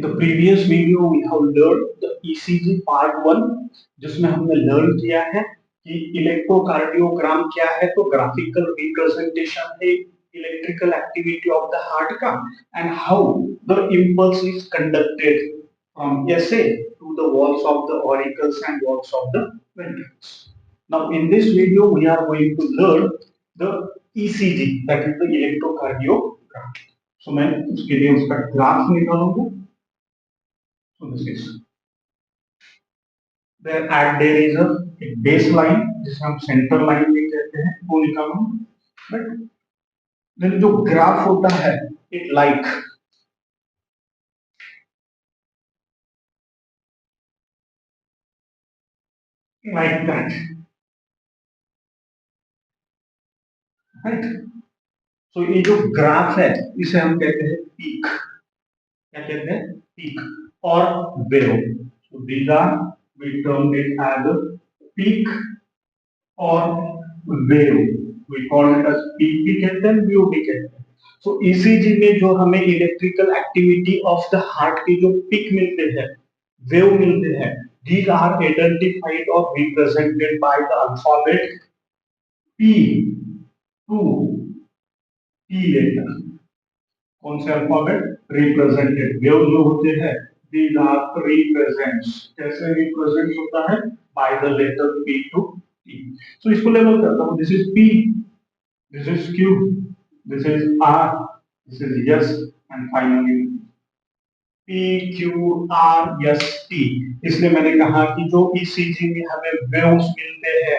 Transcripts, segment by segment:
the previous video we have learned the ECG part 1 जिसमें हमने learn किया है कि इलेक्ट्रोकार्डियोग्राम क्या है, तो ग्राफिकल रिप्रेजेंटेशन है electrical activity of the heart का and how the impulse is conducted from SA to the walls of the auricles and walls of the ventricles. Now in this video we are going to learn the ECG, that is the electrocardiogram. So मैं उसके लिए उसका graph निकालूंगा. So this is there is a baseline जिसे हम centre line भी कहते हैं, वो निकालूंगा. Right? Then जो ग्राफ होता है it like that, right? So ये जो ग्राफ है इसे हम कहते हैं पीक. क्या कहते हैं? पीक और wave. So these are we termed it as a peak or wave. We call it as peak भी कहते हैं, wave भी कहते हैं. So ECG में जो हमें electrical activity of the heart के जो पीक मिलते हैं, वेव मिलते हैं, these are identified or represented by the alphabet P to P letter. कौन से अल्फाबेट? रिप्रेजेंटेड. वेव जो होते हैं these are represents. कैसे रिप्रेजेंट होता है? by the letter P to T. So इसको लेबल करता हूँ. This is P, this is Q, this is R, this is S and finally P, Q, R, S, T. इसलिए मैंने कहा कि जो ECG में हमें वेव्स मिलते हैं,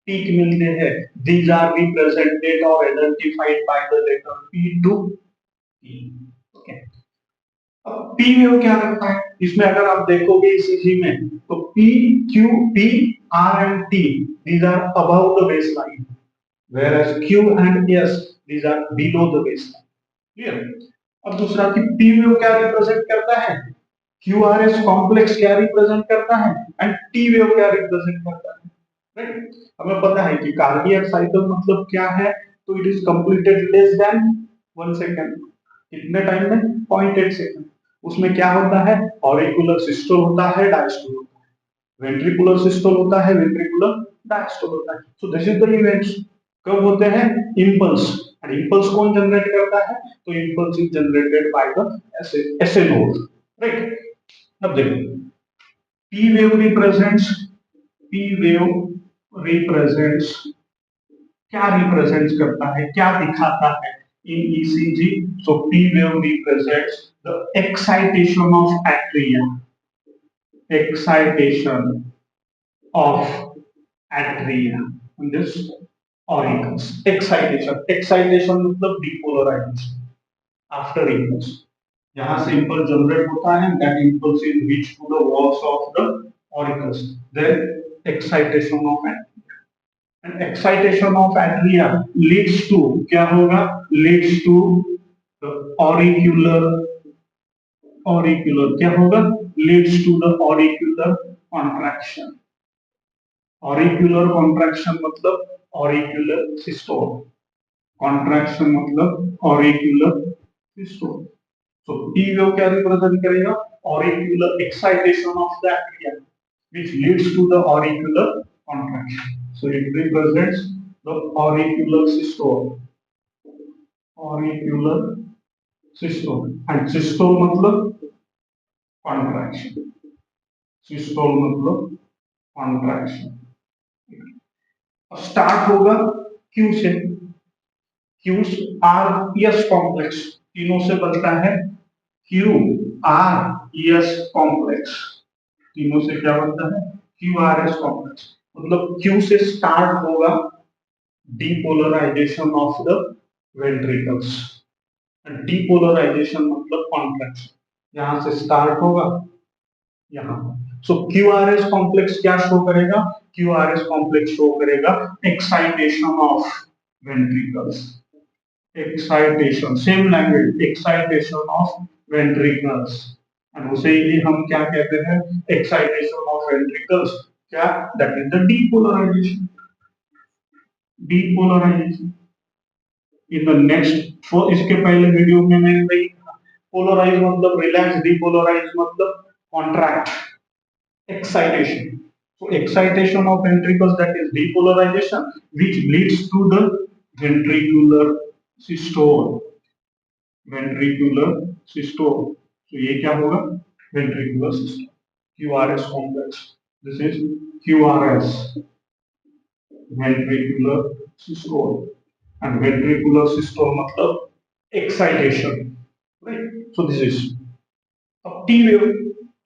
पीक मिलते हैं, these are represented or identified by the letter P to T. Okay. अब P वेव क्या करता है? इसमें अगर आप देखोगे ECG में तो P, Q, T, R and T these are above the baseline, whereas Q and S these are below the baseline. Clear? अब दूसरा कि P वेव क्या रिप्रेजेंट करता है? QRS कॉम्प्लेक्स क्या रिप्रेजेंट करता है एंड T वेव क्या रिप्रेजेंट करता है? राइट? हमें पता है कि कार्डियक साइकिल मतलब क्या है, तो it is completed less than 1 second. कितने टाइम में? 0.8 सेकंड. उसमें क्या होता है? ऑरिकुलर सिस्टोल होता है, डायस्टोल होता है. वेंट्रिकुलर सिस्टोल होता है, वेंट्रिकुलर डायस्टोल होता है. So this is the events. कब होते हैं? इंपल्स. और इंपल्स कौन जनरेट करता है? तो impulse is generated by the SA node. Right? अब देखो P वेव रिप्रेजेंट्स क्या रिप्रेजेंट्स करता है, क्या दिखाता है in ECG? So P wave represents the excitation of atria. Excitation of atria in this auricles. Excitation मतलब depolarization after impulse. यहाँ से impulse generate होता है, that impulse is reached to the walls of the auricles. Then excitation of atria. And excitation of atria leads to क्या होगा? Leads to the auricular क्या होगा? Leads to the auricular contraction. Auricular contraction मतलब auricular systole. Contraction मतलब auricular systole. So P wave क्या represent करेगा? Auricular excitation of the atria, which leads to the auricular contraction. So it represents the auricular systole. Auricular systole. And systole मतलब contraction. Systole मतलब contraction. अब start होगा Q से. Q R S complex तीनों से बनता है Q R S कॉम्प्लेक्स. तीनों से क्या बनता है? Q R S complex. मतलब Q से स्टार्ट होगा depolarization of the ventricles. Depolarization मतलब contraction. यहां से स्टार्ट होगा यहां. So QRS कॉम्प्लेक्स क्या शो करेगा? QRS कॉम्प्लेक्स शो करेगा excitation of ventricles. Excitation, same language, excitation of ventricles. और उसे ही हम क्या कहते हैं? Excitation of ventricles. क्या? That is the depolarization. Depolarization. In the next, इसके पहले वीडियो में मैंने वही पोलराइज मतलब रिलैक्स, डिपोलराइज मतलब contract, excitation. So excitation of ventricles, that is depolarization, which leads to the ventricular systole. Ventricular systole. So ये क्या होगा? Ventricular systole. QRS complex. This is QRS, ventricular systole. And ventricular systole मतलब excitation. Right? So this is. अब T wave,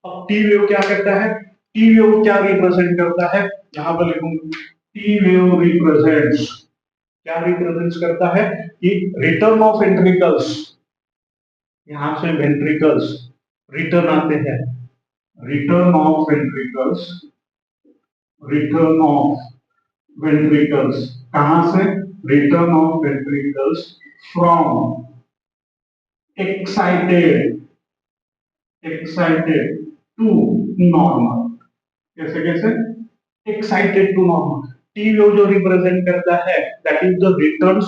अब T wave क्या करता है? T wave क्या रिप्रेजेंट करता है? यहां पर लिखूंगा टी वेव रिप्रेजेंट्स, क्या रिप्रेजेंट करता है कि रिटर्न ऑफ वेंट्रिकल्स, यहां से वेंट्रिकल्स रिटर्न आते हैं, return of ventricles, return of ventricles कहां से? Return of ventricles from excited, excited to normal. कैसे कैसे? Excited to normal. T wave जो रिप्रेजेंट करता है that is the return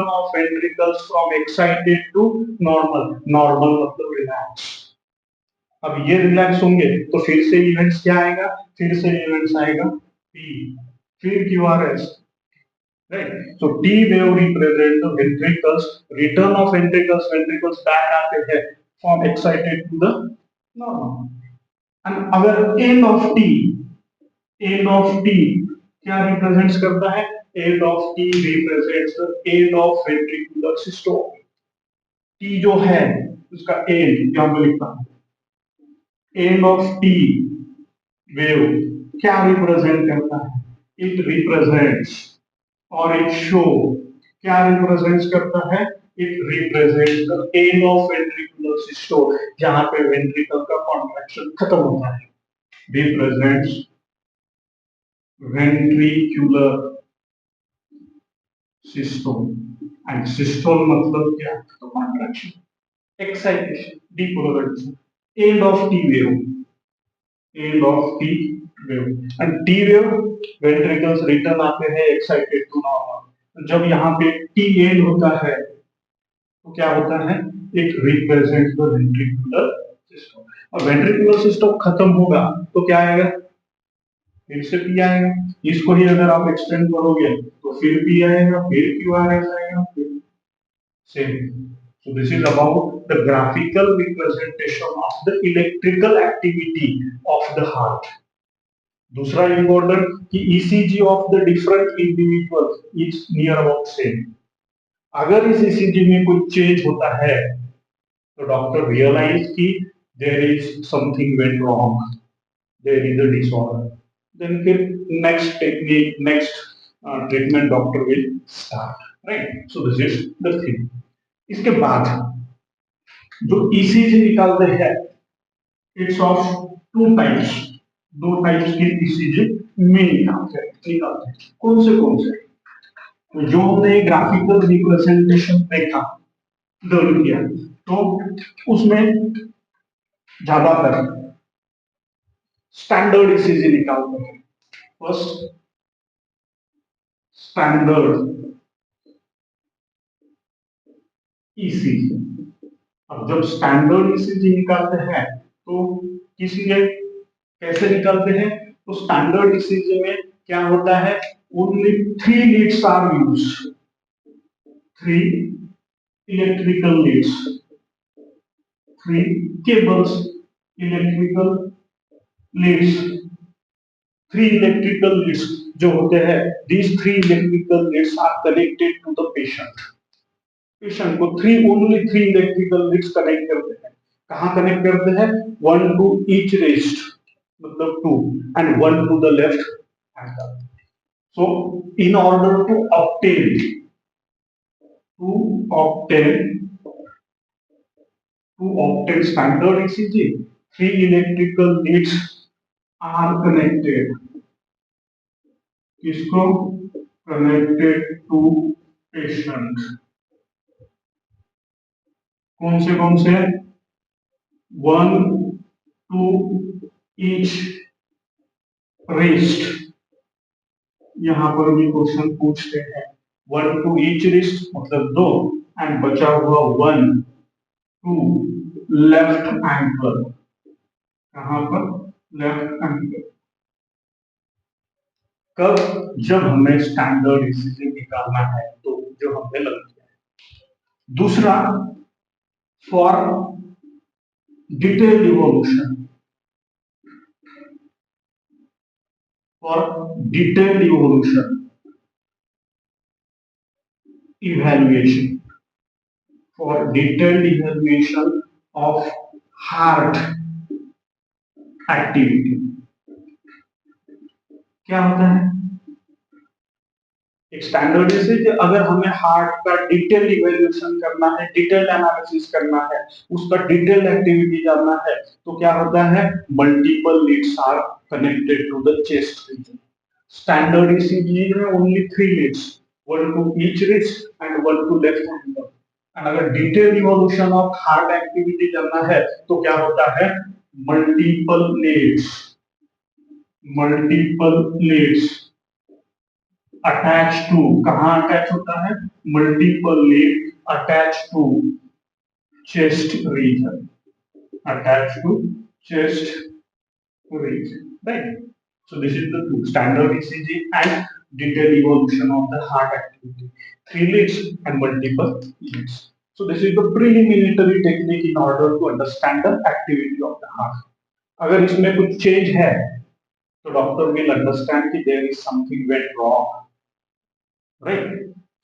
of ventricles from excited to normal. Normal मतलब relax. अब ये रिलैक्स होंगे तो फिर से इवेंट्स क्या आएगा? फिर से इवेंट्स आएगा पी, फिर QRS, right? So T wave represent the ventricles, return of ventricles, ventricles back आते हैं from excited to the normal. And अगर end of T, end of T क्या रिप्रेजेंट्स करता है? End of T represents the end of ventricular system. T जो है उसका end यहां पे लिखता हूं, एंड ऑफ टी वेव क्या रिप्रेजेंट करता है? इट रिप्रेजेंट्स और इट शो, क्या रिप्रेजेंट्स करता है? It represents the end of ventricular system, जहां पे वेंट्रिकल का कॉन्ट्रैक्शन खत्म होता है। Represents ventricular systole, and systole मतलब क्या? तो contraction, excitation, depolarization, end of T wave, end of T wave, and T wave ventricles return आते हैं excited to normal। जब यहाँ पे T end होता है तो क्या होता है? It represents the ventricular systole। और ventricular systole खत्म होगा तो क्या आएगा? फिर से पी आएगा। इसको ही अगर आप एक्सटेंड करोगे तो फिर पी आएगा, फिर क्यू आर एस आएगा, फिर same. So this is about the graphical representation of the electrical activity of the heart. दूसरा इम्पोर्टेंट कि ECG of the different individuals is near about same. अगर इस ईसीजी में कोई चेंज होता है तो डॉक्टर रियलाइज कि there is something went wrong, there is a disorder, then फिर next technique, next treatment doctor will start, right? So this is the thing। इसके बाद जो ECG निकालते हैं इट्स ऑफ टू टाइप्स, दो टाइप्स के ECG में निकालते हैं। कौन से? तो जो हमने ग्राफिकल रिप्रेजेंटेशन देखा लर्न किया तो उसमें ज्यादातर स्टैंडर्ड ECG निकालते हैं। First standard ECG। अब जब स्टैंडर्ड ECG निकालते हैं तो किसलिए कैसे निकालते हैं? तो स्टैंडर्ड ECG में क्या होता है? Only 3 leads are use, 3 electrical leads, 3 cables, electrical leads, 3 electrical leads जो होते हैं, these 3 electrical leads are connected to the patient। Patient को ओनली 3 इलेक्ट्रिकल लीड्स कनेक्ट करते हैं। कहां कनेक्ट करते हैं? 1 टू ईच रिस्ट मतलब 2 and 1 to the left hand. So in order to obtain standard ECG, 3 electrical leads are connected, किसको? connected to patient। कौन से? 1 टू ईच रिस्ट। यहां पर भी क्वेश्चन पूछते हैं 1 टू ईच रिस्ट मतलब 2 एंड बचा हुआ 1 टू लेफ्ट एंकल, कहां पर, लेफ्ट एंकल। कब, जब हमें स्टैंडर्ड ईसीजी निकालना है तो जो हमने लगता है। दूसरा, for detail evolution, for detail evolution evaluation, for detailed evaluation of heart activity। क्या होता है, एक स्टैंडर्ड से कि अगर हमें हार्ट का डिटेल इवेल्युएशन करना है, डिटेल एनालिसिस करना है, उसका डिटेल एक्टिविटी जानना है, तो क्या होता है, multiple leads are connected to the chest region. Standard ECG में only 3 leads, one to each wrist and one to left ankle। And अगर detail evolution of heart activity जानना है तो क्या होता है, multiple leads, multiple leads attach to, कहां attach होता है, multiple lead attach to chest region, attach to chest region, right? So this is the two, standard ECG and detailed evolution of the heart activity, 3 leads and multiple leads। So this is the preliminary technique in order to understand the activity of the heart। अगर इसमें कुछ change है तो doctor will understand कि there is something went wrong, right?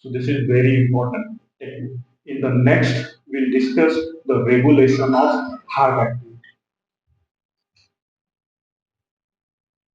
So this is very important technique। In the next we'll discuss the regulation of heart activity।